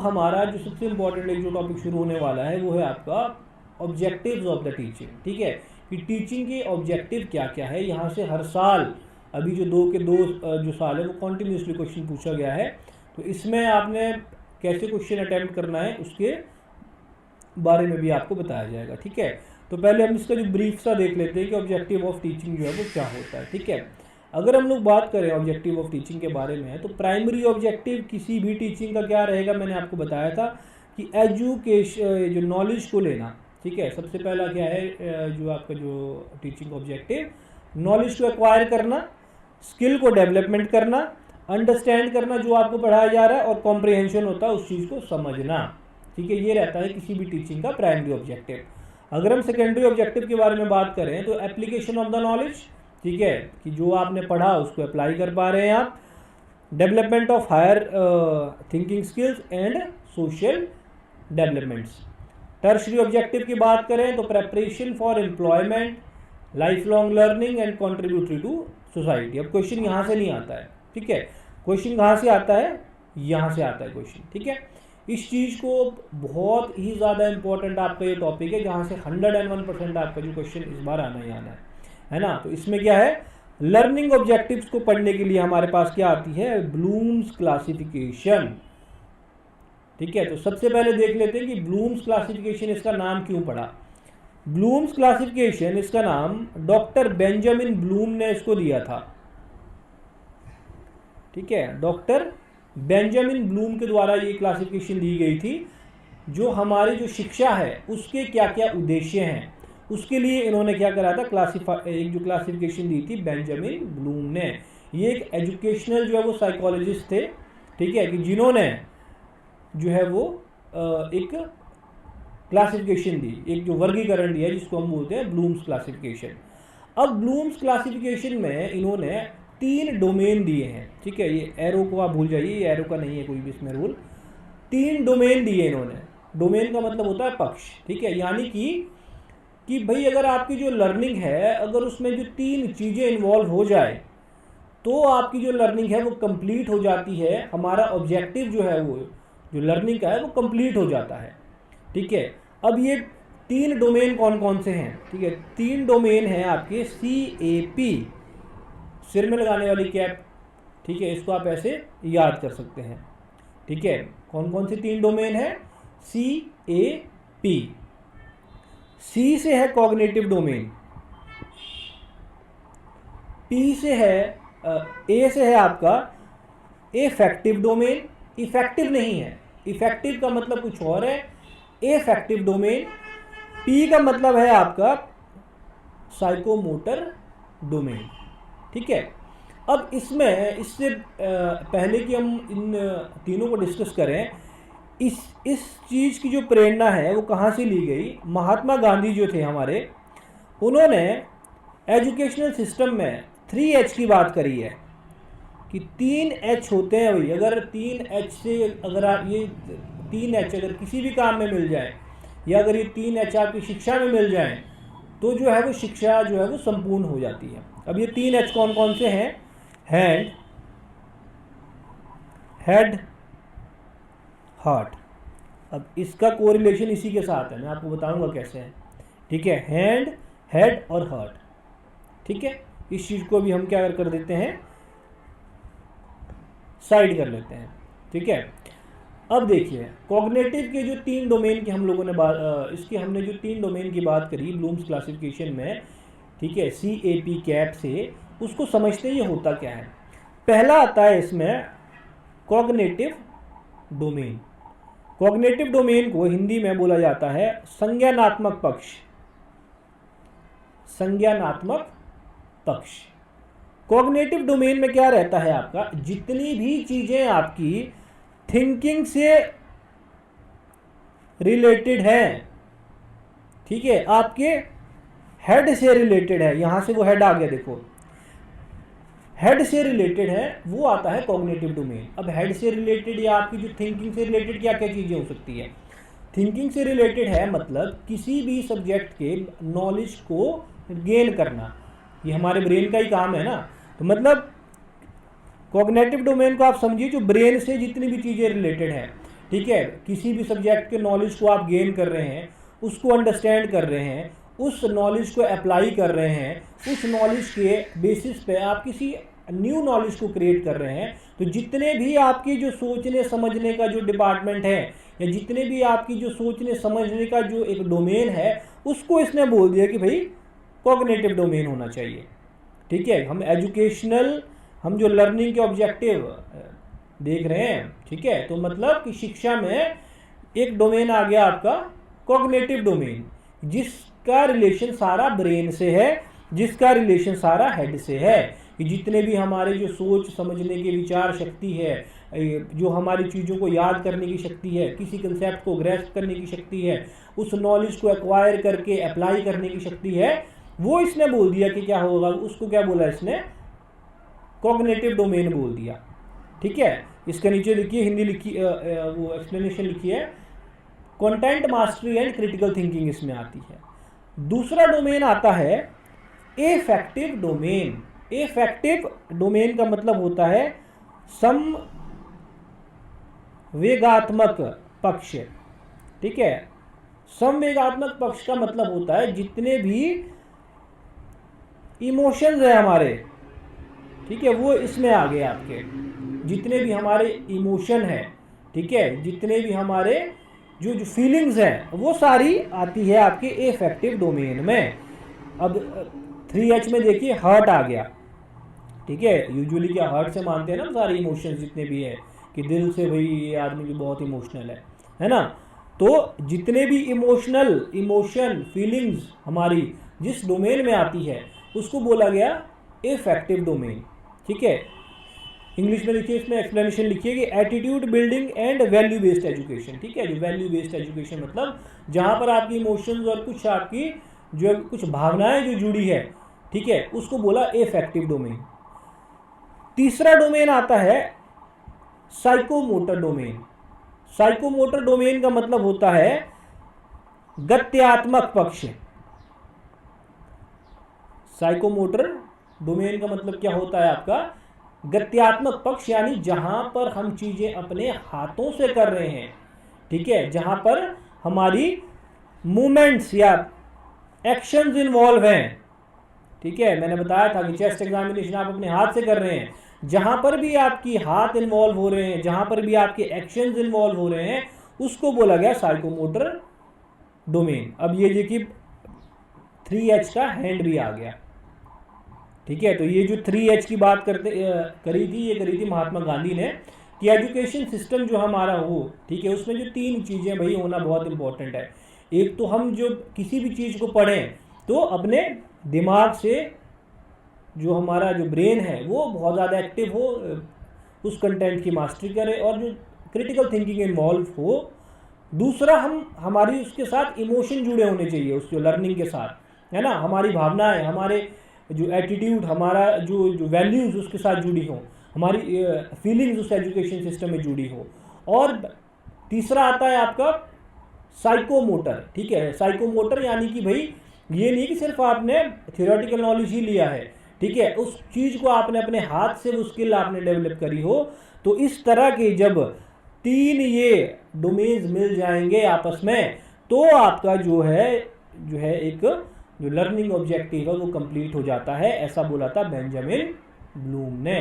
हमारा जो सबसे इम्पोर्टेंट एक जो टॉपिक शुरू होने वाला है वो है आपका ऑब्जेक्टिव्स ऑफ द टीचिंग। ठीक है, कि टीचिंग के ऑब्जेक्टिव क्या क्या है। यहाँ से हर साल अभी जो दो जो साल है वो कॉन्टिन्यूसली क्वेश्चन पूछा गया है, तो इसमें आपने कैसे क्वेश्चन अटैम्प्ट करना है उसके बारे में भी आपको बताया जाएगा। ठीक है, तो पहले हम इसका जो ब्रीफ सा देख लेते हैं कि ऑब्जेक्टिव ऑफ टीचिंग जो है वो क्या होता है। ठीक है, अगर हम लोग बात करें ऑब्जेक्टिव ऑफ टीचिंग के बारे में, तो प्राइमरी ऑब्जेक्टिव किसी भी टीचिंग का क्या रहेगा, मैंने आपको बताया था कि एजुकेशन, जो नॉलेज को लेना। ठीक है, सबसे पहला क्या है जो आपका जो टीचिंग ऑब्जेक्टिव, नॉलेज को एक्वायर करना, स्किल को डेवलपमेंट करना, अंडरस्टैंड करना जो आपको पढ़ाया जा रहा है, और कॉम्प्रिहेंशन होता है उस चीज़ को समझना। ठीक है, ये रहता है किसी भी टीचिंग का प्राइमरी ऑब्जेक्टिव। अगर हम सेकेंडरी ऑब्जेक्टिव के बारे में बात करें तो एप्लीकेशन ऑफ द नॉलेज। ठीक है, कि जो आपने पढ़ा उसको अप्लाई कर पा रहे हैं आप, development of higher thinking skills and social developments. Tertiary objective की बात करें तो preparation for employment, life long learning and contributory to society. अब क्वेश्चन यहाँ से नहीं आता है। ठीक है, क्वेश्चन कहाँ से आता है, यहाँ से आता है क्वेश्चन। ठीक है, इस चीज़ को बहुत ही ज़्यादा इंपॉर्टेंट आपका ये टॉपिक है, जहाँ से 101% आपका जो क्वेश्चन इस बार आना ही आना है ना। तो इसमें क्या है, लर्निंग ऑब्जेक्टिव्स को पढ़ने के लिए हमारे पास क्या आती है, ब्लूम्स क्लासिफिकेशन। ठीक है, तो सबसे पहले देख लेते हैं कि ब्लूम्स क्लासिफिकेशन इसका नाम क्यों पड़ा। ब्लूम्स क्लासिफिकेशन इसका नाम डॉक्टर बेंजामिन ब्लूम ने इसको दिया था। ठीक है, डॉक्टर बेंजामिन ब्लूम के द्वारा ये क्लासिफिकेशन दी गई थी। जो हमारी जो शिक्षा है उसके क्या क्या उद्देश्य हैं उसके लिए इन्होंने क्या करा था, एक जो क्लासिफिकेशन दी थी बेंजामिन ब्लूम ने। ये एक एजुकेशनल जो है वो साइकोलॉजिस्ट थे। ठीक है, कि जिन्होंने जो है वो एक क्लासिफिकेशन दी, एक जो वर्गीकरण दिया जिसको हम बोलते हैं ब्लूम्स क्लासिफिकेशन। अब ब्लूम्स क्लासिफिकेशन में इन्होंने 3 डोमेन दिए हैं। ठीक है, ये एरो को आप भूल जाइए, ये एरो का नहीं है कोई भी इसमें रूल। 3 डोमेन दिए इन्होंने। डोमेन का मतलब होता है पक्ष। ठीक है, यानी कि भाई अगर आपकी जो लर्निंग है, अगर उसमें जो 3 चीज़ें इन्वॉल्व हो जाए तो आपकी जो लर्निंग है वो कंप्लीट हो जाती है। हमारा ऑब्जेक्टिव जो है वो जो लर्निंग का है वो कंप्लीट हो जाता है। ठीक है, अब ये 3 डोमेन कौन कौन से हैं। ठीक है, 3 डोमेन हैं आपके CAP, सिर में लगाने वाली कैप। ठीक है, इसको आप ऐसे याद कर सकते हैं। ठीक है, कौन कौन से 3 डोमेन है, CAP। C से है कॉग्निटिव डोमेन, P से है A से है आपका एफेक्टिव डोमेन। इफेक्टिव नहीं है, इफेक्टिव का मतलब कुछ और है, एफेक्टिव डोमेन। P का मतलब है आपका साइकोमोटर डोमेन। ठीक है, अब इसमें इससे पहले कि हम इन तीनों को डिस्कस करें, इस चीज़ की जो प्रेरणा है वो कहाँ से ली गई। महात्मा गांधी जो थे हमारे, उन्होंने एजुकेशनल सिस्टम में 3H की बात करी है कि 3H होते हैं भाई। अगर 3H से अगर आप ये 3H अगर किसी भी काम में मिल जाए, या अगर ये 3H आपकी शिक्षा में मिल जाए, तो जो है वो शिक्षा जो है वो संपूर्ण हो जाती है। अब ये 3H कौन कौन से हैं, हैंड, हेड, हार्ट। अब इसका कोरिलेशन इसी के साथ है, मैं आपको बताऊंगा कैसे है। ठीक है, हैंड, हेड और हार्ट। ठीक है, इस चीज़ को भी हम क्या कर देते हैं, साइड कर लेते हैं। ठीक है, अब देखिए कॉग्निटिव के जो 3 डोमेन की हम लोगों ने इसकी हमने जो 3 डोमेन की बात करी ब्लूम्स क्लासिफिकेशन में। ठीक है, CAP कैप से, उसको समझते ये होता क्या है। पहला आता है इसमें कॉग्निटिव डोमेन। कॉग्निटिव डोमेन को हिंदी में बोला जाता है संज्ञानात्मक पक्ष। संज्ञानात्मक पक्ष। कॉग्निटिव डोमेन में क्या रहता है आपका, जितनी भी चीजें आपकी थिंकिंग से रिलेटेड हैं, ठीक है, आपके हेड से रिलेटेड है, यहां से वो हेड आ गया, देखो हेड से रिलेटेड है, वो आता है कॉग्निटिव डोमेन। अब हेड से रिलेटेड या आपकी जो थिंकिंग से रिलेटेड क्या क्या चीजें हो सकती है। थिंकिंग से रिलेटेड है मतलब किसी भी सब्जेक्ट के नॉलेज को गेन करना, ये हमारे ब्रेन का ही काम है ना। तो मतलब कॉग्निटिव डोमेन को आप समझिए जो ब्रेन से जितनी भी चीज़ें रिलेटेड हैं। ठीक है, किसी भी सब्जेक्ट के नॉलेज को आप गेन कर रहे हैं, उसको अंडरस्टैंड कर रहे हैं, उस नॉलेज को अप्लाई कर रहे हैं, उस नॉलेज के बेसिस पे आप किसी न्यू नॉलेज को क्रिएट कर रहे हैं, तो जितने भी आपकी जो सोचने समझने का जो डिपार्टमेंट है, या जितने भी आपकी जो सोचने समझने का जो एक डोमेन है, उसको इसने बोल दिया कि भाई कॉग्निटिव डोमेन होना चाहिए। ठीक है, हम एजुकेशनल, हम जो लर्निंग के ऑब्जेक्टिव देख रहे हैं, ठीक है, तो मतलब कि शिक्षा में एक डोमेन आ गया आपका कॉग्निटिव डोमेन, जिसका रिलेशन सारा ब्रेन से है, जिसका रिलेशन सारा हेड से है, कि जितने भी हमारे जो सोच समझने की विचार शक्ति है, जो हमारी चीज़ों को याद करने की शक्ति है, किसी कंसेप्ट को ग्रैस्प करने की शक्ति है, उस नॉलेज को एक्वायर करके अप्लाई करने की शक्ति है, वो इसने बोल दिया कि क्या होगा, उसको क्या बोला इसने, कॉग्निटिव डोमेन बोल दिया। ठीक है, इसके नीचे लिखिए, हिंदी लिखी, वो एक्सप्लेनेशन लिखी है, content mastery and critical thinking इसमें आती है। दूसरा डोमेन आता है एफेक्टिव डोमेन। एफेक्टिव डोमेन का मतलब होता है संवेगात्मक पक्ष। ठीक है, संवेगात्मक पक्ष का मतलब होता है जितने भी इमोशंस है हमारे, ठीक है, वो इसमें आ गए आपके, जितने भी हमारे इमोशन है, ठीक है, जितने भी हमारे जो फीलिंग्स हैं, वो सारी आती है आपके एफेक्टिव डोमेन में। अब 3H में देखिए हर्ट आ गया। ठीक है, यूजुअली क्या हर्ट से मानते हैं ना सारे इमोशंस जितने भी है, कि दिल से भाई ये आदमी भी बहुत इमोशनल है ना। तो जितने भी इमोशन फीलिंग्स हमारी जिस डोमेन में आती है, उसको बोला गया एफेक्टिव डोमेन। ठीक है, इंग्लिश में लिखिए, इसमें एक्सप्लेनेशन लिखिए कि attitude building and value based education. ठीक है, जो वैल्यू बेस्ड एजुकेशन मतलब जहां पर आपकी इमोशंस और कुछ आपकी जो कुछ भावनाएं जो जुड़ी है, ठीक है, उसको बोला एफेक्टिव डोमेन। तीसरा डोमेन आता है साइकोमोटर डोमेन। साइकोमोटर डोमेन का मतलब होता है गत्यात्मक पक्ष। साइकोमोटर डोमेन का मतलब क्या होता है आपका, गत्यात्मक पक्ष, यानी जहां पर हम चीजें अपने हाथों से कर रहे हैं। ठीक है, जहां पर हमारी मूवमेंट्स या एक्शंस इन्वॉल्व हैं। ठीक है, मैंने बताया था कि चेस्ट एग्जामिनेशन आप अपने हाथ से कर रहे हैं, जहां पर भी आपकी हाथ इन्वॉल्व हो रहे हैं, जहां पर भी आपके एक्शंस इन्वॉल्व हो रहे हैं, उसको बोला गया साइकोमोटर डोमेन। अब ये देखिए 3H का हैंड भी आ गया। ठीक है, तो ये जो 3H की बात करी थी महात्मा गांधी ने, कि एजुकेशन सिस्टम जो हमारा हो, ठीक है, उसमें जो 3 चीज़ें भाई होना बहुत इंपॉर्टेंट है। एक तो हम जो किसी भी चीज़ को पढ़ें तो अपने दिमाग से, जो हमारा जो ब्रेन है वो बहुत ज़्यादा एक्टिव हो, उस कंटेंट की मास्टरी करे और जो क्रिटिकल थिंकिंग इन्वॉल्व हो। दूसरा, हमारी उसके साथ इमोशन जुड़े होने चाहिए, उस जो लर्निंग के साथ, है ना, हमारी भावनाएं, हमारे जो एटीट्यूड, हमारा जो वैल्यूज़ उसके साथ जुड़ी हो, हमारी फीलिंग्स उस एजुकेशन सिस्टम में जुड़ी हो। और तीसरा आता है आपका साइकोमोटर। ठीक है, साइकोमोटर यानी कि भाई ये नहीं कि सिर्फ आपने थियोरेटिकल नॉलेज ही लिया है, ठीक है, उस चीज़ को आपने अपने हाथ से वो स्किल आपने डेवलप करी हो। तो इस तरह के जब 3 ये डोमेन्स मिल जाएंगे आपस में, तो आपका जो है एक जो लर्निंग ऑब्जेक्टिव है वो कंप्लीट हो जाता है। ऐसा बोला था बेंजामिन ब्लूम ने।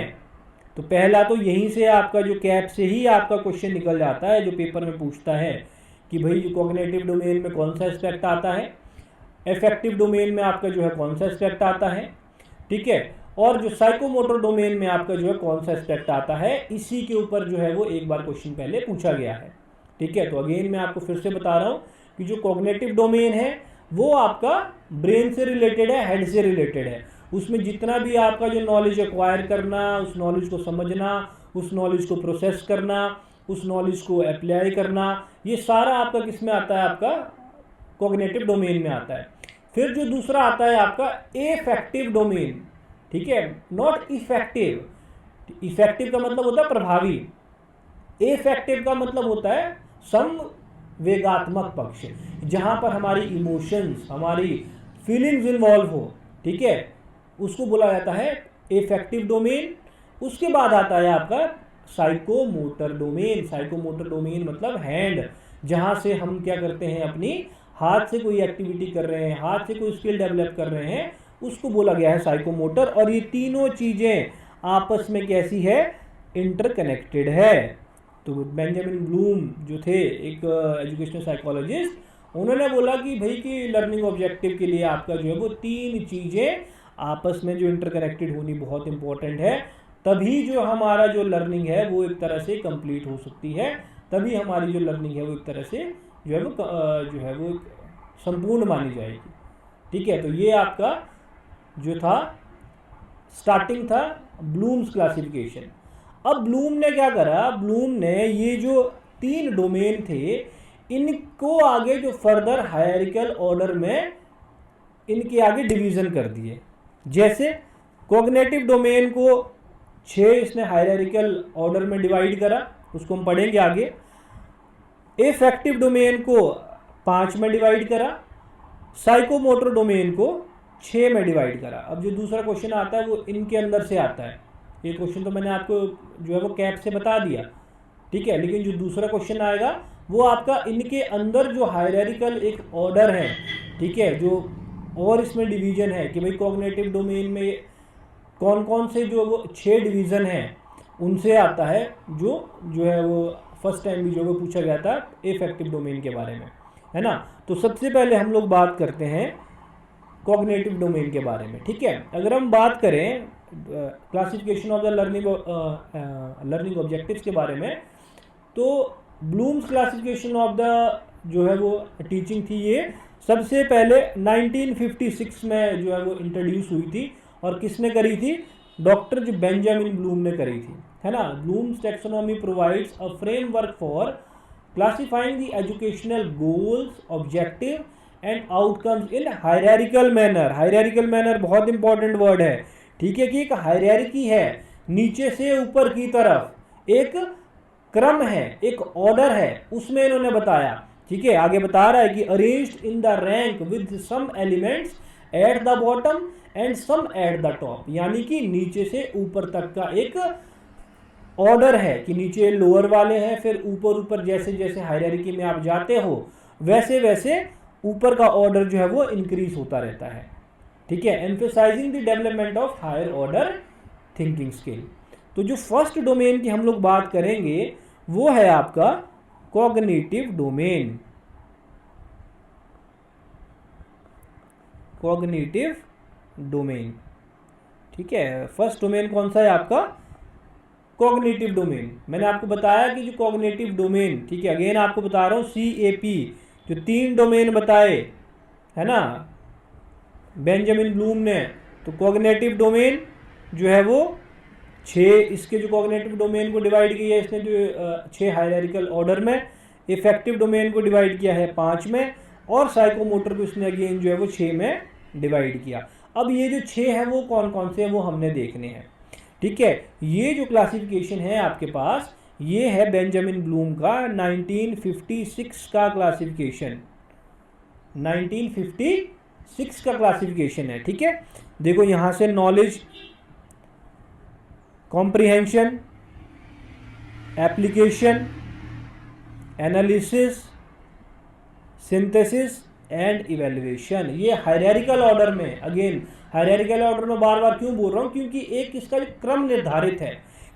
तो पहला तो यहीं से आपका जो कैप से ही आपका क्वेश्चन निकल जाता है, जो पेपर में पूछता है कि भाई जो कॉग्निटिव डोमेन में कौन सा एस्पेक्ट आता है, इफेक्टिव डोमेन में आपका जो है कौन सा एस्पेक्ट आता है, ठीक है, और जो साइकोमोटर डोमेन में आपका जो है कौन सा एस्पेक्ट आता है। इसी के ऊपर जो है वो एक बार क्वेश्चन पहले पूछा गया है। ठीक है, तो अगेन मैं आपको फिर से बता रहा हूँ कि जो कॉग्निटिव डोमेन है वो आपका ब्रेन से रिलेटेड है, हेड से रिलेटेड है। उसमें जितना भी आपका जो नॉलेज एक्वायर करना, उस नॉलेज को समझना, उस नॉलेज को प्रोसेस करना, उस नॉलेज को अप्लाई करना, ये सारा आपका किस में आता है, आपका कॉग्निटिव डोमेन में आता है। फिर जो दूसरा आता है आपका एफेक्टिव डोमेन। ठीक है, नॉट इफेक्टिव। इफेक्टिव का मतलब होता है प्रभावी, एफेक्टिव का मतलब होता है संवेगात्मक पक्ष, जहां पर हमारी इमोशंस, हमारी फीलिंग्स इन्वॉल्व हो। ठीक है, उसको बोला जाता है एफेक्टिव डोमेन। उसके बाद आता है आपका साइकोमोटर डोमेन। साइकोमोटर डोमेन मतलब हैंड, जहां से हम क्या करते हैं, अपनी हाथ से कोई एक्टिविटी कर रहे हैं, हाथ से कोई स्किल डेवलप कर रहे हैं, उसको बोला गया है साइकोमोटर। और ये तीनों चीजें आपस में कैसी है, इंटरकनेक्टेड है। तो बेंजामिन ब्लूम जो थे एक एजुकेशनल साइकोलॉजिस्ट, उन्होंने बोला कि भाई कि लर्निंग ऑब्जेक्टिव के लिए आपका जो है वो तीन चीजें आपस में जो इंटरकनेक्टेड होनी बहुत इंपॉर्टेंट है, तभी जो हमारा जो लर्निंग है वो एक तरह से कंप्लीट हो सकती है, तभी हमारी जो लर्निंग है वो एक तरह से जो है वो संपूर्ण मानी जाएगी। ठीक है, तो ये आपका जो था स्टार्टिंग था ब्लूम्स क्लासिफिकेशन। अब ब्लूम ने क्या करा, ब्लूम ने ये जो तीन डोमेन थे इनको आगे जो फर्दर हायरार्किकल ऑर्डर में इनके आगे डिवीजन कर दिए। जैसे कॉग्निटिव डोमेन को 6 इसने हायरार्किकल ऑर्डर में डिवाइड करा, उसको हम पढ़ेंगे आगे। एफेक्टिव डोमेन को 5 में डिवाइड करा, साइकोमोटर डोमेन को 6 में डिवाइड करा। अब जो दूसरा क्वेश्चन आता है वो इनके अंदर से आता है। ये क्वेश्चन तो मैंने आपको जो है वो कैप से बता दिया, ठीक है, लेकिन जो दूसरा क्वेश्चन आएगा वो आपका इनके अंदर जो हायरार्किकल एक ऑर्डर है, ठीक है, जो और इसमें डिवीजन है कि भाई कॉग्निटिव डोमेन में कौन कौन से जो वो 6 डिवीज़न हैं उनसे आता है, जो है वो फर्स्ट टाइम भी जो वो पूछा गया था एफेक्टिव डोमेन के बारे में, है ना। तो सबसे पहले हम लोग बात करते हैं कॉग्निटिव डोमेन के बारे में। ठीक है, अगर हम बात करें classification of the learning objectives के बारे में, तो ब्लूम्स क्लासिफिकेशन ऑफ द जो है वो टीचिंग थी, ये सबसे पहले 1956 में जो है वो इंट्रोड्यूस हुई थी। और किसने करी थी, डॉक्टर जो बेंजामिन ब्लूम ने करी थी, है ना। Bloom's taxonomy provides a framework for classifying the educational goals, objective and outcomes in hierarchical manner. Hierarchical manner बहुत इंपॉर्टेंट वर्ड है, ठीक है, कि एक हायरार्की है, नीचे से ऊपर की तरफ एक क्रम है, एक ऑर्डर है, उसमें इन्होंने बताया। ठीक है, आगे बता रहा है कि arranged in the rank with some elements at the bottom and some at the top, यानी कि नीचे से ऊपर तक का एक ऑर्डर है कि नीचे लोअर वाले हैं, फिर ऊपर ऊपर जैसे जैसे हायरार्की में आप जाते हो वैसे वैसे ऊपर का ऑर्डर जो है वो इंक्रीज होता रहता है। ठीक है, emphasising the development of higher order thinking skill. तो जो फर्स्ट डोमेन की हम लोग बात करेंगे वो है आपका कॉग्निटिव डोमेन। कॉग्निटिव डोमेन, ठीक है, फर्स्ट डोमेन कौन सा है आपका, कॉग्निटिव डोमेन। मैंने आपको बताया कि जो कॉग्निटिव डोमेन, ठीक है, अगेन आपको बता रहा हूँ CAP, जो 3 डोमेन बताए, है ना, बेंजामिन ब्लूम ने। तो कॉग्निटिव डोमेन जो है वो 6 इसके जो कॉग्निटिव डोमेन को डिवाइड किया है इसने जो 6 हायरार्किकल ऑर्डर में, इफेक्टिव डोमेन को डिवाइड किया है 5 में, और साइकोमोटर को इसने अगेन जो है वो 6 में डिवाइड किया। अब ये जो 6 है वो कौन कौन से हैं वो हमने देखने हैं। ठीक है, ये जो क्लासिफिकेशन है आपके पास, ये है बेंजामिन ब्लूम का 1956 का क्लासिफिकेशन, 1956 का क्लासिफिकेशन है। ठीक है, देखो यहाँ से knowledge, comprehension, application, analysis, synthesis and evaluation, ये हायरार्किकल ऑर्डर में, अगेन हायरार्किकल ऑर्डर में बार बार क्यों बोल रहा हूँ, क्योंकि एक इसका क्रम निर्धारित है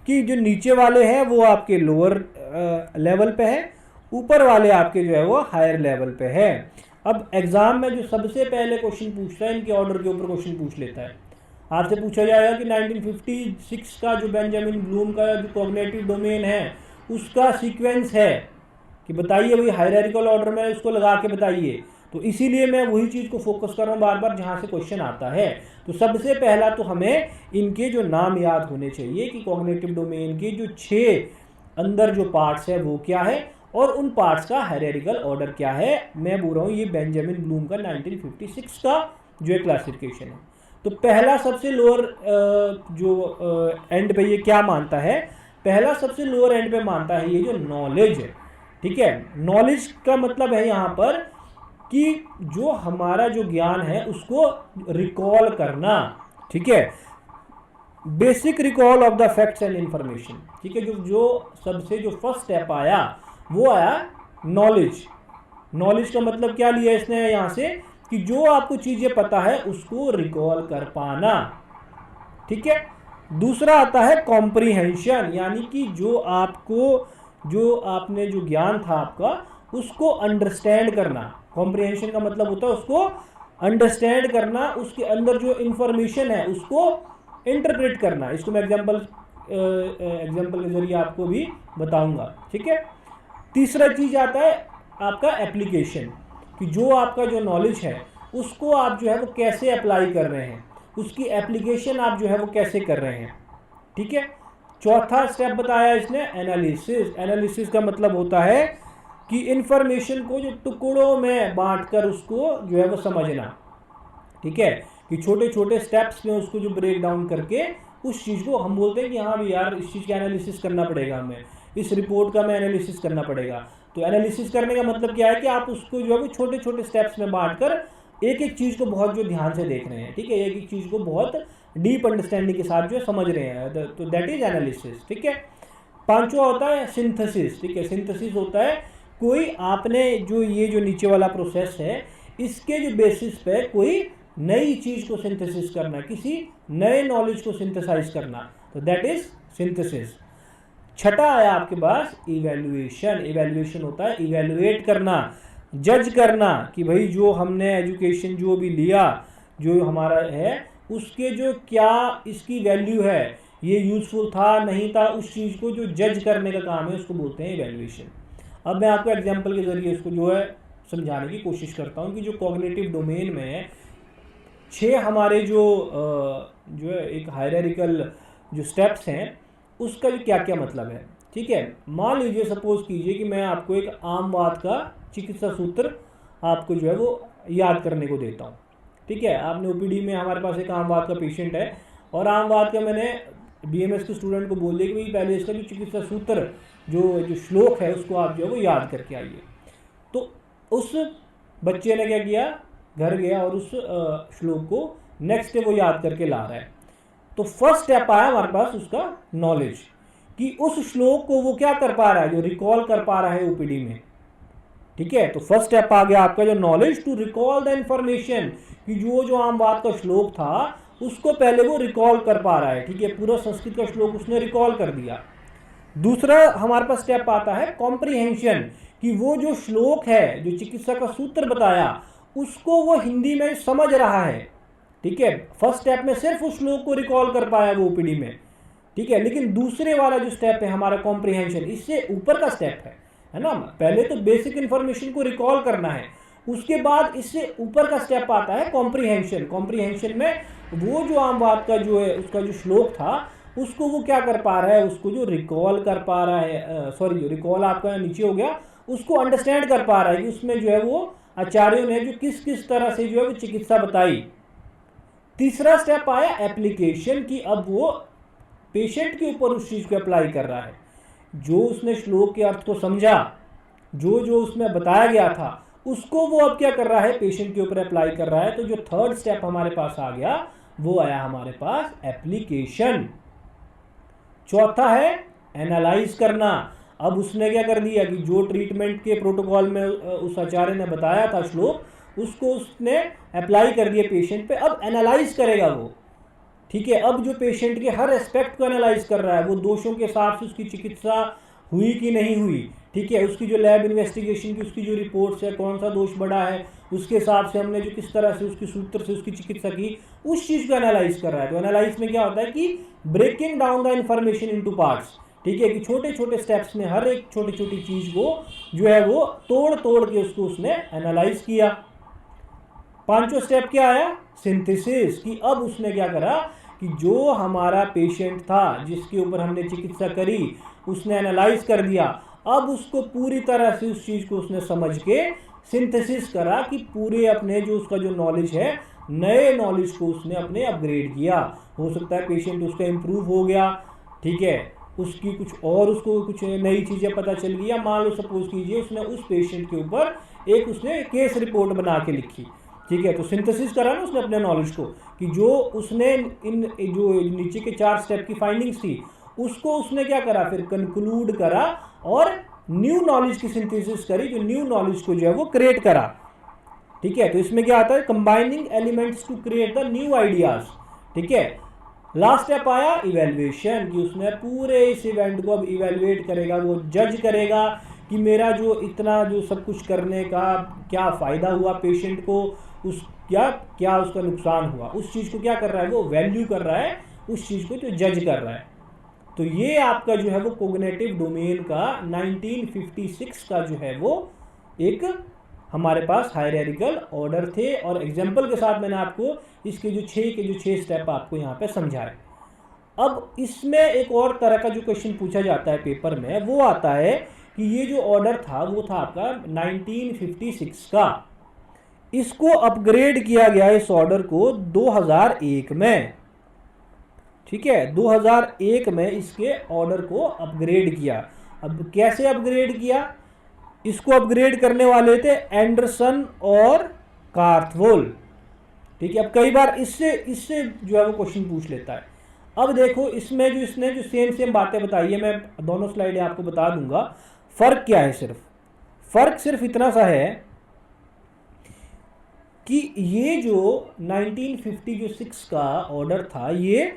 कि जो नीचे वाले हैं वो आपके लोअर लेवल पे है, ऊपर वाले आपके जो है वो हायर लेवल पे है। अब एग्जाम में जो सबसे पहले क्वेश्चन पूछता है इनके ऑर्डर के ऊपर क्वेश्चन पूछ लेता है। आपसे पूछा जाएगा कि 1956 का जो बेंजामिन ब्लूम का जो कॉग्निटिव डोमेन है उसका सीक्वेंस है कि बताइए भाई हायरार्किकल ऑर्डर में, उसको लगा के बताइए। तो इसीलिए मैं वही चीज़ को फोकस कर रहा हूँ बार बार जहाँ से क्वेश्चन आता है। तो सबसे पहला तो हमें इनके जो नाम याद होने चाहिए कि कॉग्निटिव डोमेन के जो 6 अंदर जो पार्ट्स है वो क्या है और उन पार्ट्स का हायरार्किकल ऑर्डर क्या है। मैं बोल रहा हूँ ये बेंजामिन ब्लूम का 1956 का जो क्लासिफिकेशन है। तो पहला सबसे लोअर जो एंड पे ये क्या मानता है, पहला सबसे लोअर एंड पे मानता है ये जो नॉलेज है। ठीक है, नॉलेज का मतलब है यहाँ पर कि जो हमारा जो ज्ञान है उसको रिकॉल करना। ठीक है, basic recall of the facts and information. ठीक है, जो सबसे जो फर्स्ट स्टेप आया वो आया नॉलेज। नॉलेज का मतलब क्या लिया इसने यहाँ से कि जो आपको चीजें पता है उसको रिकॉल कर पाना। ठीक है, दूसरा आता है कॉम्प्रीहेंशन, यानी कि जो आपने जो ज्ञान था आपका उसको अंडरस्टैंड करना। कॉम्प्रीहेंशन का मतलब होता है उसको अंडरस्टैंड करना, उसके अंदर जो इंफॉर्मेशन है उसको इंटरप्रेट करना। इसको मैं एग्जांपल के जरिए आपको भी बताऊंगा। ठीक है, तीसरा चीज आता है आपका एप्लीकेशन, कि जो आपका जो नॉलेज है उसको आप जो है वो कैसे अप्लाई कर रहे हैं, उसकी एप्लीकेशन आप जो है वो कैसे कर रहे हैं। ठीक है, चौथा स्टेप बताया इसने एनालिसिस। एनालिसिस का मतलब होता है कि इंफॉर्मेशन को जो टुकड़ों में बांटकर उसको जो है वो समझना। ठीक है, कि छोटे छोटे स्टेप्स में उसको जो ब्रेक डाउन करके उस चीज़ को हम बोलते हैं कि हाँ भी यार इस चीज़ का एनालिसिस करना पड़ेगा, हमें इस रिपोर्ट का मैं एनालिसिस करना पड़ेगा। तो एनालिसिस करने का मतलब क्या है कि आप उसको जो है वो छोटे छोटे स्टेप्स में बांटकर एक एक चीज़ को बहुत जो ध्यान से देख रहे हैं। ठीक है, एक एक चीज़ को बहुत डीप अंडरस्टैंडिंग के साथ जो है समझ रहे हैं, तो दैट इज एनालिसिस। ठीक है, पांचवा होता है सिंथेसिस। ठीक है, सिंथेसिस होता है कोई आपने जो ये जो नीचे वाला प्रोसेस है इसके जो बेसिस पे कोई नई चीज को सिंथेसिस करना, किसी नए नॉलेज को सिंथेसाइज करना, तो दैट इज सिंथेसिस। छठा आया आपके पास इवैल्यूएशन। इवैल्यूएशन होता है इवैल्यूएट करना, जज करना कि भाई जो हमने एजुकेशन जो भी लिया, जो हमारा है उसके जो क्या इसकी वैल्यू है, ये यूजफुल था नहीं था, उस चीज़ को जो जज करने का काम है उसको बोलते हैं इवैल्यूएशन। अब मैं आपको एग्जांपल के जरिए इसको जो है समझाने की कोशिश करता हूँ कि जो कॉग्निटिव डोमेन में 6 हमारे जो है एक हायरार्किकल जो स्टेप्स हैं उसका जो क्या क्या मतलब है। ठीक है, मान लीजिए सपोज कीजिए कि मैं आपको एक आम बात का चिकित्सा सूत्र आपको जो है वो याद करने को देता हूँ। ठीक है, आपने ओपीडी में हमारे पास एक आम बात का पेशेंट है और आम बात का मैंने बीएमएस के स्टूडेंट को बोल दिया कि भाई पहले इसका जो चिकित्सा सूत्र जो श्लोक है उसको आप जो है वो याद करके आइए। तो उस बच्चे ने क्या किया, घर गया और उस श्लोक को नेक्स्ट डे वो याद करके ला रहा है। तो फर्स्ट स्टेप आया हमारे पास उसका नॉलेज, कि उस श्लोक को वो क्या कर पा रहा है, जो रिकॉल कर पा रहा है ओपीडी में। ठीक है, तो फर्स्ट स्टेप आ गया आपका जो knowledge to recall the information, कि जो आम बात का श्लोक था उसको पहले वो रिकॉल कर पा रहा है। ठीक है, पूरा संस्कृत का श्लोक उसने रिकॉल कर दिया। दूसरा हमारे पास स्टेप आता है कॉम्प्रीहेंशन, कि वो जो श्लोक है, जो चिकित्सा का सूत्र बताया, उसको वो हिंदी में समझ रहा है। ठीक है, फर्स्ट स्टेप में सिर्फ उस श्लोक को रिकॉल कर पाया वो ओपीडी में। ठीक है, लेकिन दूसरे वाला जो स्टेप है हमारा कॉम्प्रीहेंशन, इससे ऊपर का स्टेप है ना। पहले तो बेसिक इंफॉर्मेशन को रिकॉल करना है, उसके बाद इससे ऊपर का स्टेप आता है कॉम्प्रीहेंशन। कॉम्प्रीहेंशन में वो जो आम बात का जो है उसका जो श्लोक था उसको वो क्या कर पा रहा है, उसको जो रिकॉल कर पा रहा है, सॉरी रिकॉल आपका नीचे हो गया, उसको अंडरस्टैंड कर पा रहा है कि उसमें जो है वो आचार्यों ने जो किस किस तरह से जो है वो चिकित्सा बताई। तीसरा स्टेप आया एप्लीकेशन, की अब वो पेशेंट के ऊपर उस चीज को अप्लाई कर रहा है। जो उसने श्लोक के अर्थ को समझा, जो उसमें बताया गया था, उसको वो अब क्या कर रहा है, पेशेंट के ऊपर अप्लाई कर रहा है। तो जो थर्ड स्टेप हमारे पास आ गया वो आया हमारे पास एप्लीकेशन। चौथा है एनालाइज करना। अब उसने क्या कर दिया कि जो ट्रीटमेंट के प्रोटोकॉल में उस आचार्य ने बताया था श्लोक, उसको उसने अप्लाई कर दिया पेशेंट पे। अब एनालाइज करेगा वो। ठीक है, अब जो पेशेंट के हर एस्पेक्ट को एनालाइज कर रहा है, वो दोषों के हिसाब से उसकी चिकित्सा हुई कि नहीं हुई। ठीक है, उसकी जो लैब इन्वेस्टिगेशन की उसकी जो रिपोर्ट्स है, कौन सा दोष बढ़ा है, उसके हिसाब से हमने जो किस तरह से उसकी सूत्र से उसकी चिकित्सा की, उस चीज़ को एनालाइज कर रहा है। तो एनालाइज में क्या होता है कि breaking down the information into parts. ठीक है, कि छोटे छोटे स्टेप्स में हर एक छोटी छोटी चीज़ को जो है वो तोड़ तोड़ के उसको उसने एनालाइज किया। पांचवा स्टेप क्या आया, सिंथेसिस, कि अब उसने क्या करा कि जो हमारा पेशेंट था जिसके ऊपर हमने चिकित्सा करी, उसने एनालाइज कर दिया। अब उसको पूरी तरह से उस चीज़ को उसने समझ के सिंथेसिस करा, कि पूरे अपने जो उसका जो नॉलेज है, नए नॉलेज को उसने अपने अपग्रेड किया। हो सकता है पेशेंट उसका इम्प्रूव हो गया। ठीक है, उसकी कुछ और उसको कुछ नई चीज़ें पता चल गई, या मान लो सपोज कीजिए उसने उस पेशेंट के ऊपर एक उसने केस रिपोर्ट बना के लिखी। ठीक है। तो सिंथेसिस करा ना उसने अपने नॉलेज को, कि जो उसने इन जो नीचे के 4 स्टेप की फाइंडिंग्स थी उसको उसने क्या करा, फिर कंक्लूड करा और न्यू नॉलेज की सिंथेसिस करी, जो न्यू नॉलेज को जो है वो क्रिएट करा। ठीक है। तो इसमें क्या आता है, combining elements to create the new ideas. ठीक है। लास्ट स्टेप आया इवेल्युएशन, कि उसने पूरे इस इवेंट को अब इवेल्युएट करेगा, वो जज करेगा कि मेरा जो इतना जो सब कुछ करने का क्या फ़ायदा हुआ पेशेंट को, उस क्या उसका नुकसान हुआ, उस चीज़ को क्या कर रहा है, वो वैल्यू कर रहा है, उस चीज़ को जो जज कर रहा है। तो ये आपका जो है वो कोग्निटिव डोमेन का 1956 का जो है वो एक हमारे पास हायरार्किकल ऑर्डर थे, और एग्जाम्पल के साथ मैंने आपको इसके जो 6 स्टेप आपको यहाँ पे समझाए। अब इसमें एक और तरह का जो क्वेश्चन पूछा जाता है पेपर में, वो आता है कि ये जो ऑर्डर था वो था आपका 1956 का, इसको अपग्रेड किया गया इस ऑर्डर को 2001 में। ठीक है। 2001 में इसके ऑर्डर को अपग्रेड किया। अब कैसे अपग्रेड किया, इसको अपग्रेड करने वाले थे एंडरसन और कार्थवोल। ठीक है। अब कई बार इससे जो है वो क्वेश्चन पूछ लेता है। अब देखो इसमें जो इसने जो सेम बातें बताई है, मैं दोनों स्लाइडें आपको बता दूंगा। फर्क क्या है, फर्क सिर्फ इतना सा है कि ये जो 1956 का ऑर्डर था ये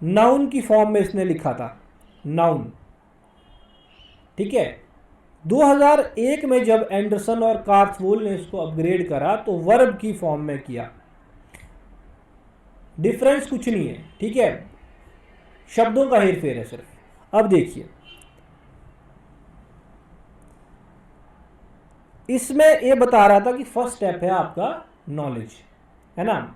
नाउन की फॉर्म में इसने लिखा था, नाउन। ठीक है। 2001 में जब एंडरसन और कार्थवोल ने इसको अपग्रेड करा तो वर्ब की फॉर्म में किया। डिफरेंस कुछ नहीं है। ठीक है। शब्दों का हेरफेर है सिर्फ। अब देखिए इसमें ये बता रहा था कि फर्स्ट स्टेप है आपका नॉलेज, है ना।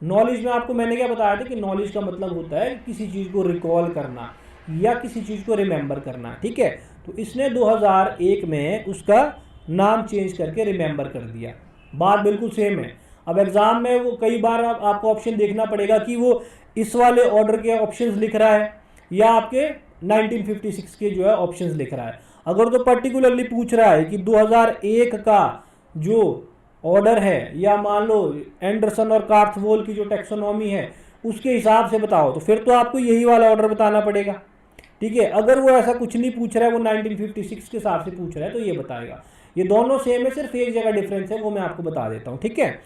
नॉलेज में आपको मैंने क्या बताया था कि नॉलेज का मतलब होता है किसी चीज़ को रिकॉल करना या किसी चीज़ को रिमेंबर करना। ठीक है। तो इसने 2001 में उसका नाम चेंज करके रिमेंबर कर दिया। बात बिल्कुल सेम है। अब एग्ज़ाम में वो कई बार आपको ऑप्शन देखना पड़ेगा कि वो इस वाले ऑर्डर के ऑप्शंस लिख रहा है या आपके 1956 के जो है ऑप्शंस लिख रहा है। अगर तो पर्टिकुलरली पूछ रहा है कि 2001 का जो ऑर्डर है या मान लो एंडरसन और कार्थवोल की जो टैक्सोनॉमी है उसके हिसाब से बताओ, तो फिर तो आपको यही वाला ऑर्डर बताना पड़ेगा। ठीक है। अगर वो ऐसा कुछ नहीं पूछ रहा है, वो 1956 के हिसाब से पूछ रहा है, तो ये बताएगा। ये दोनों सेम है, सिर्फ एक जगह डिफरेंस है, वो मैं आपको बता देता हूँ। ठीक है।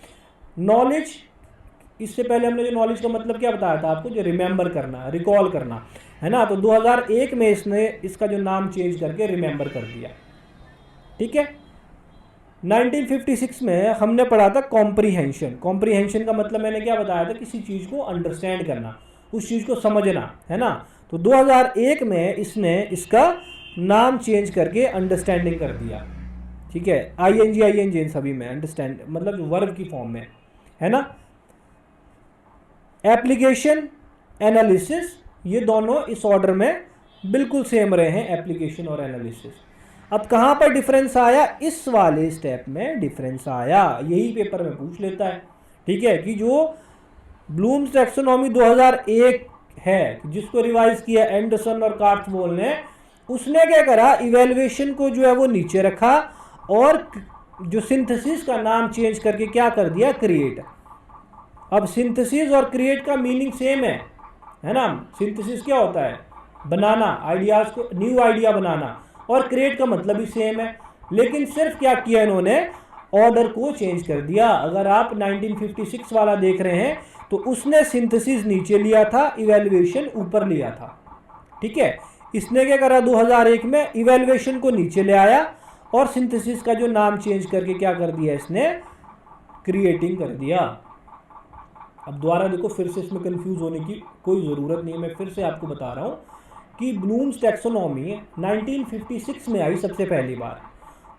नॉलेज, इससे पहले हमने जो नॉलेज का मतलब क्या बताया था आपको, जो रिमेंबर करना, रिकॉल करना, है ना। तो 2001 में इसने इसका जो नाम चेंज करके रिमेंबर कर दिया। ठीक है। 1956 में हमने पढ़ा था कॉम्प्रीहेंशन। कॉम्प्रीहेंशन का मतलब मैंने क्या बताया था, किसी चीज़ को अंडरस्टैंड करना, उस चीज़ को समझना, है ना। तो 2001 में इसने इसका नाम चेंज करके अंडरस्टैंडिंग कर दिया। ठीक है। ING सभी में अंडरस्टैंड मतलब वर्ब की फॉर्म में, है ना। एप्लीकेशन, एनालिसिस, ये दोनों इस ऑर्डर में बिल्कुल सेम रहे हैं, एप्लीकेशन और एनालिसिस। अब कहाँ पर डिफरेंस आया, इस वाले स्टेप में डिफरेंस आया, यही पेपर में पूछ लेता है। ठीक है। कि जो ब्लूम्स टैक्सोनॉमी 2001 है जिसको रिवाइज किया एंडरसन और कार्थवोल ने, उसने क्या करा, इवेल्युएशन को जो है वो नीचे रखा और जो सिंथेसिस का नाम चेंज करके क्या कर दिया, क्रिएट। अब सिंथेसिस और क्रिएट का मीनिंग सेम है ना। सिंथेसिस क्या होता है, बनाना, आइडियाज को, न्यू आइडिया बनाना, और क्रिएट का मतलब भी सेम है, लेकिन सिर्फ क्या किया इन्होंने, ऑर्डर को चेंज कर दिया। अगर आप 1956 वाला देख रहे हैं तो उसने सिंथेसिस नीचे लिया था, इवैल्यूएशन ऊपर लिया था। ठीक है। इसने क्या करा, 2001 में इवैल्यूएशन को नीचे ले आया और सिंथेसिस का जो नाम चेंज करके क्या कर दिया, इसने क्रिएटिंग कर दिया। अब दोबारा देखो, फिर से इसमें कंफ्यूज होने की कोई ज़रूरत नहीं है, मैं फिर से आपको बता रहा हूँ कि ब्लूम्स टैक्सोनॉमी 1956 में आई सबसे पहली बार।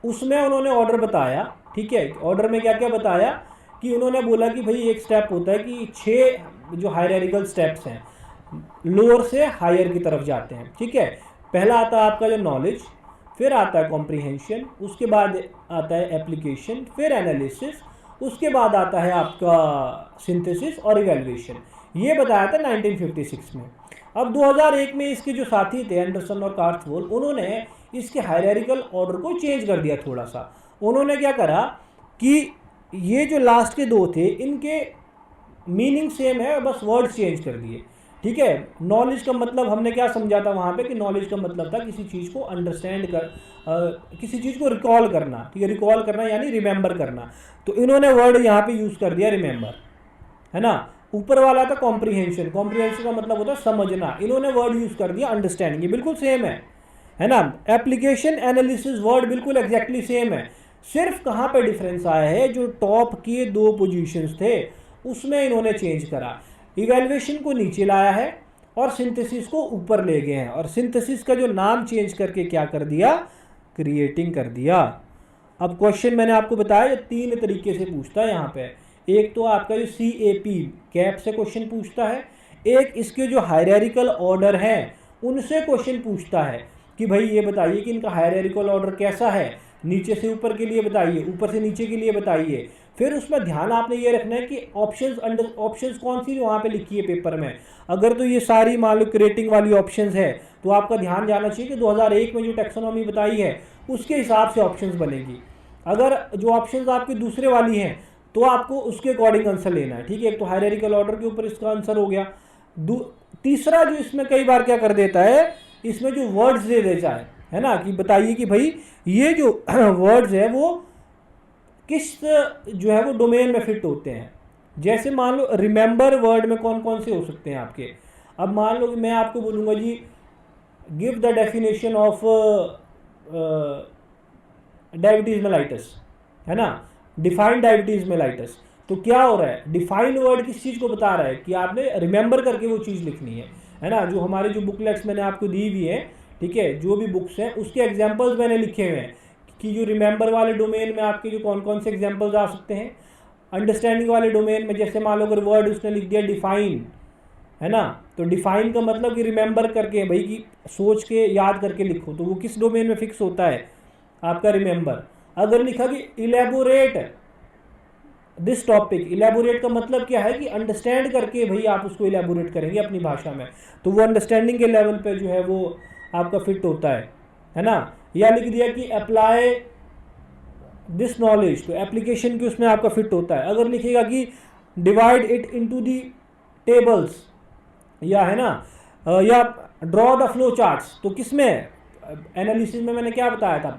उसमें उन्होंने ऑर्डर बताया। ठीक है। ऑर्डर में क्या क्या बताया कि उन्होंने बोला कि भाई एक स्टेप होता है कि 6 जो हायरार्किकल स्टेप्स हैं लोअर से हायर की तरफ जाते हैं। ठीक है। पहला आता है आपका जो नॉलेज, फिर आता है कॉम्प्रीहेंशन, उसके बाद आता है एप्लीकेशन, फिर एनालिसिस, उसके बाद आता है आपका सिंथेसिस और इवैल्यूएशन। ये बताया था 1956 में। अब 2001 में इसके जो साथी थे एंडरसन और कार्थवोल, उन्होंने इसके हायरार्किकल ऑर्डर को चेंज कर दिया थोड़ा सा। उन्होंने क्या करा कि ये जो लास्ट के दो थे इनके मीनिंग सेम है, बस वर्ड चेंज कर दिए। ठीक है, नॉलेज का मतलब हमने क्या समझा था वहाँ पे कि नॉलेज का मतलब था किसी चीज़ को अंडरस्टैंड कर, किसी चीज़ को रिकॉल करना। ठीक है, रिकॉल करना यानी रिमेंबर करना। तो इन्होंने वर्ड यहाँ पे यूज़ कर दिया रिमेंबर, है ना। ऊपर वाला था कॉम्प्रीहेंशन, कॉम्प्रीहेंशन का मतलब होता है समझना, इन्होंने वर्ड यूज़ कर दिया अंडरस्टैंडिंग। ये बिल्कुल सेम है ना। एप्लीकेशन एनालिसिस वर्ड बिल्कुल एग्जैक्टली सेम है। सिर्फ कहाँ पे डिफरेंस आया है, जो टॉप के दो पोजीशंस थे उसमें इन्होंने चेंज करा। इवैल्यूएशन को नीचे लाया है और सिंथेसिस को ऊपर ले गए हैं, और सिंथेसिस का जो नाम चेंज करके क्या कर दिया, क्रिएटिंग कर दिया। अब क्वेश्चन मैंने आपको बताया ये तीन तरीके से पूछता है यहाँ पे। एक तो आपका जो CAP कैप से क्वेश्चन पूछता है, एक इसके जो हायरार्किकल ऑर्डर हैं उनसे क्वेश्चन पूछता है कि भाई ये बताइए कि इनका हायरार्किकल ऑर्डर कैसा है, नीचे से ऊपर के लिए बताइए, ऊपर से नीचे के लिए बताइए। फिर उसमें ध्यान आपने ये रखना है कि ऑप्शंस कौन सी वहाँ पे लिखी है पेपर में। अगर तो ये सारी मान लो क्रिएटिंग वाली ऑप्शंस है तो आपका ध्यान जाना चाहिए कि 2001 में जो टैक्सोनॉमी बताई है उसके हिसाब से ऑप्शंस बनेगी। अगर जो ऑप्शंस आपकी दूसरे वाली हैं तो आपको उसके अकॉर्डिंग आंसर लेना है। ठीक है, एक तो हायरार्किकल ऑर्डर के ऊपर इसका आंसर हो गया। तीसरा जो इसमें कई बार क्या कर देता है, इसमें जो वर्ड्स दे देता है ना, कि बताइए कि भाई ये जो वर्ड्स है वो किस जो है वो डोमेन में फिट होते हैं। जैसे मान लो रिमेंबर वर्ड में कौन कौन से हो सकते हैं आपके। अब मान लो मैं आपको बोलूँगा जी give the definition of diabetes mellitus, है ना, डिफाइंड डायबिटीज मेलाइटस। तो क्या हो रहा है, डिफाइंड वर्ड किस चीज़ को बता रहा है कि आपने रिमेंबर करके वो चीज़ लिखनी है ना। जो हमारे जो बुकलेट्स मैंने आपको दी हुई है, ठीक है, जो भी बुक्स हैं उसके एग्जाम्पल्स मैंने लिखे हुए हैं कि जो रिमेंबर वाले डोमेन में आपके जो कौन कौन से एग्जाम्पल्स आ सकते हैं। अंडरस्टैंडिंग वाले डोमेन में जैसे मान लो अगर वर्ड उसने लिख दिया डिफाइन, है ना, तो डिफाइन का मतलब कि रिमेंबर करके भाई कि सोच के याद करके लिखो, तो वो किस डोमेन में फिक्स होता है आपका रिमेंबर। अगर लिखा कि इलेबोरेट दिस टॉपिक, इलेबोरेट का मतलब क्या है कि अंडरस्टैंड करके भाई आप उसको इलेबोरेट करेंगे अपनी भाषा में, तो वो अंडरस्टैंडिंग के लेवल पे जो है वो आपका फिट होता है ना। या लिख दिया कि अप्लाई दिस नॉलेज, तो एप्लीकेशन की उसमें आपका फिट होता है। अगर लिखेगा कि divide it into the tables, या है ना, या ड्रॉ द फ्लो चार्ट्स, तो किसमें एनालिसिस में मैंने क्या बताया था,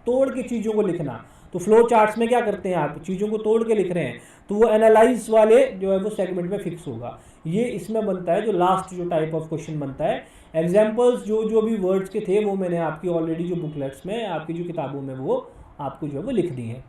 तोड़ के चीज़ों को लिखना। तो फ्लो चार्ट्स में क्या करते हैं आप, चीज़ों को तोड़ के लिख रहे हैं, तो वो एनालाइज वाले जो है वो सेगमेंट में फिक्स होगा। ये इसमें बनता है जो लास्ट जो टाइप ऑफ क्वेश्चन बनता है। एग्जाम्पल्स जो भी वर्ड्स के थे वो मैंने आपकी ऑलरेडी जो बुकलेट्स में आपकी जो किताबों में वो आपको जो है वो लिख दी है।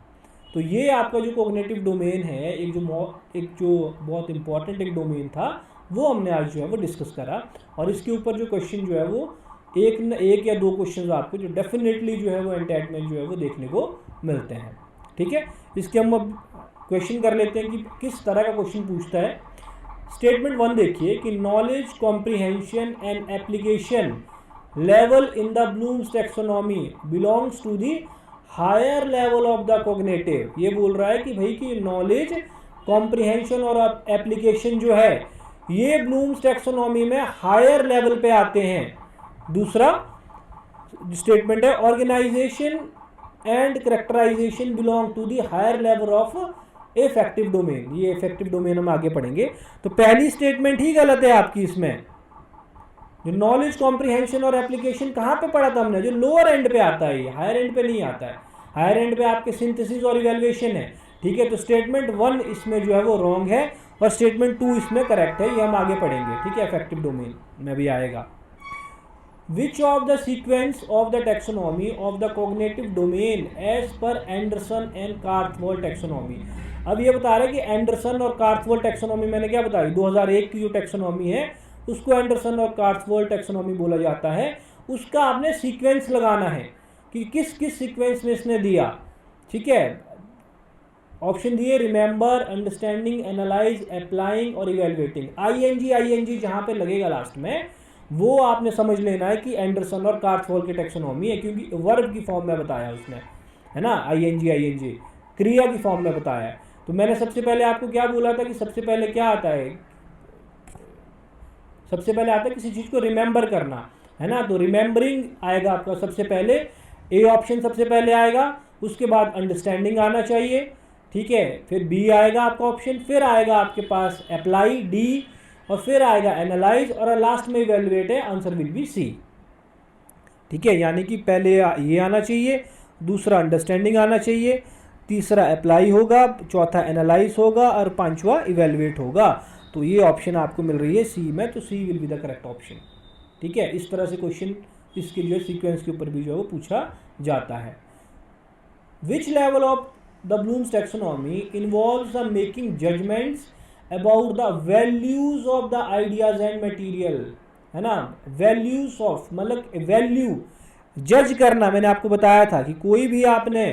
तो ये आपका जो कॉग्निटिव डोमेन है, एक जो बहुत इंपॉर्टेंट एक डोमेन था, वो हमने आज जो है वो डिस्कस करा। और इसके ऊपर जो क्वेश्चन जो है वो एक या दो क्वेश्चन आपको जो डेफिनेटली जो है वो एनटेट में जो है वो देखने को मिलते हैं। ठीक है, इसके हम अब क्वेश्चन कर लेते हैं कि किस तरह का क्वेश्चन पूछता है। स्टेटमेंट 1 देखिए कि knowledge comprehension and application level in the Bloom's taxonomy belongs to the higher level of the cognitive. ये बोल रहा है कि भाई कि नॉलेज कॉम्प्रीहेंशन और एप्लीकेशन जो है ये ब्लूम्स टैक्सोनॉमी में हायर लेवल पे आते हैं। दूसरा स्टेटमेंट है organisation and characterisation belong to the higher level of affective domain. ये इफेक्टिव डोमेन हम आगे पढ़ेंगे। तो पहली स्टेटमेंट ही गलत है आपकी। इसमें जो नॉलेज कॉम्प्रीहेंशन और एप्लीकेशन कहाँ पे पढ़ा था हमने, जो लोअर एंड पे आता है, ये हायर एंड पे नहीं आता है। हायर एंड पे आपके सिंथेसिस और इवैल्यूएशन है। ठीक है, तो स्टेटमेंट 1 इसमें जो है वो रॉन्ग है और स्टेटमेंट 2 इसमें करेक्ट है। ये हम आगे पढ़ेंगे। ठीक है, इफेक्टिव डोमेन में भी आएगा। Which of the sequence of the taxonomy of the cognitive domain as per Anderson and Krathwohl taxonomy। अब ये बता रहा है कि एंडरसन और कार्थवोल टैक्सोनॉमी मैंने क्या बताई, 2001 की जो टैक्सोनॉमी है उसको एंडरसन और कार्थवोल टैक्सोनॉमी बोला जाता है। उसका आपने सीक्वेंस लगाना है कि किस किस सीक्वेंस में इसने दिया। ठीक है, ऑप्शन दिए रिमेंबर, अंडरस्टैंडिंग, एनालाइज, अप्लाइंग और इवेलुएटिंग। आईएनजी जहाँ पे लगेगा लास्ट में वो आपने समझ लेना है कि एंडरसन और कार्थवोल की टैक्सोनॉमी है, क्योंकि वर्ब की फॉर्म में बताया उसने, है ना, आईएनजी क्रिया की फॉर्म में बताया है। तो मैंने सबसे पहले आपको क्या बोला था कि सबसे पहले क्या आता है, सबसे पहले आता है किसी चीज़ को रिमेंबर करना, है ना। तो रिमेंबरिंग आएगा आपका सबसे पहले, ए ऑप्शन सबसे पहले आएगा। उसके बाद अंडरस्टैंडिंग आना चाहिए, ठीक है, फिर बी आएगा आपका ऑप्शन, फिर आएगा आपके पास अप्लाई डी, और फिर आएगा एनालाइज, और लास्ट में इवेलुएट है, आंसर विल बी सी। ठीक है, यानी कि पहले ये आना चाहिए, दूसरा अंडरस्टैंडिंग आना चाहिए, तीसरा अप्लाई होगा, चौथा एनालाइज होगा, और पांचवा इवेलुएट होगा। तो ये ऑप्शन आपको मिल रही है सी में, तो C will be the correct option. ठीक है, इस तरह से क्वेश्चन इसके जो सीक्वेंस के ऊपर भी जो है वो पूछा जाता है। Which level of the Bloom's taxonomy involves the making judgments about the values of the ideas and material, है ना। वैल्यूज ऑफ मतलब वैल्यू जज करना, मैंने आपको बताया था कि कोई भी आपने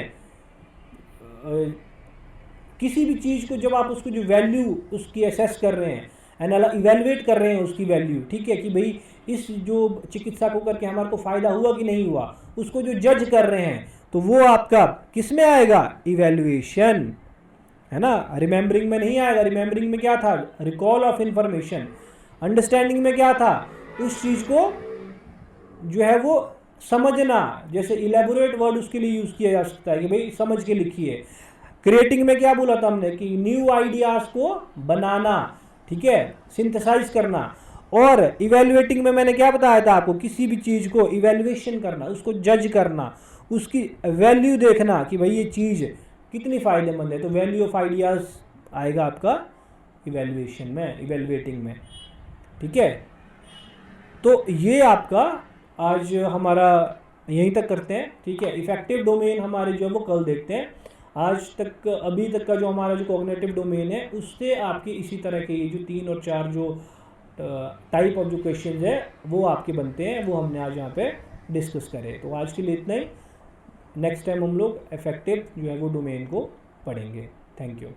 किसी भी चीज़ को जब आप उसको जो वैल्यू उसकी असेस कर रहे हैं, इवेलुएट कर रहे हैं उसकी वैल्यू, ठीक है, कि भाई इस जो चिकित्सा को करके हमारे को फ़ायदा हुआ कि नहीं हुआ, उसको जो जज कर रहे हैं, तो वो आपका किस में आएगा, इवेल्युएशन, है ना। रिमेंबरिंग में नहीं आएगा, रिमेंबरिंग में क्या था, रिकॉल ऑफ इंफॉर्मेशन। अंडरस्टैंडिंग में क्या था, उस चीज़ को जो है वो समझना, जैसे इलेबोरेट वर्ड उसके लिए यूज़ किया जा सकता है कि भाई समझ के लिखिए। क्रिएटिंग में क्या बोला था हमने कि न्यू आइडियाज़ को बनाना, ठीक है, सिंथेसाइज करना। और इवेल्युएटिंग में मैंने क्या बताया था आपको, किसी भी चीज़ को इवेल्युएशन करना, उसको जज करना, उसकी वैल्यू देखना कि भाई ये चीज़ कितनी फ़ायदेमंद है, तो वैल्यू ऑफ आइडियाज़ आएगा आपका इवेल्युएशन में, इवेल्युएटिंग में। ठीक है, तो ये आपका आज हमारा यहीं तक करते हैं। ठीक है, इफेक्टिव डोमेन हमारे जो है वो कल देखते हैं। आज तक अभी तक का जो हमारा जो कॉग्निटिव डोमेन है, उससे आपके इसी तरह के ये जो 3 और 4 जो टाइप ऑफ जो क्वेश्चंस है वो आपके बनते हैं, वो हमने आज यहाँ पे डिस्कस करे। तो आज के लिए इतना ही। नेक्स्ट टाइम हम लोग इफेक्टिव जो है वो डोमेन को पढ़ेंगे। Thank you.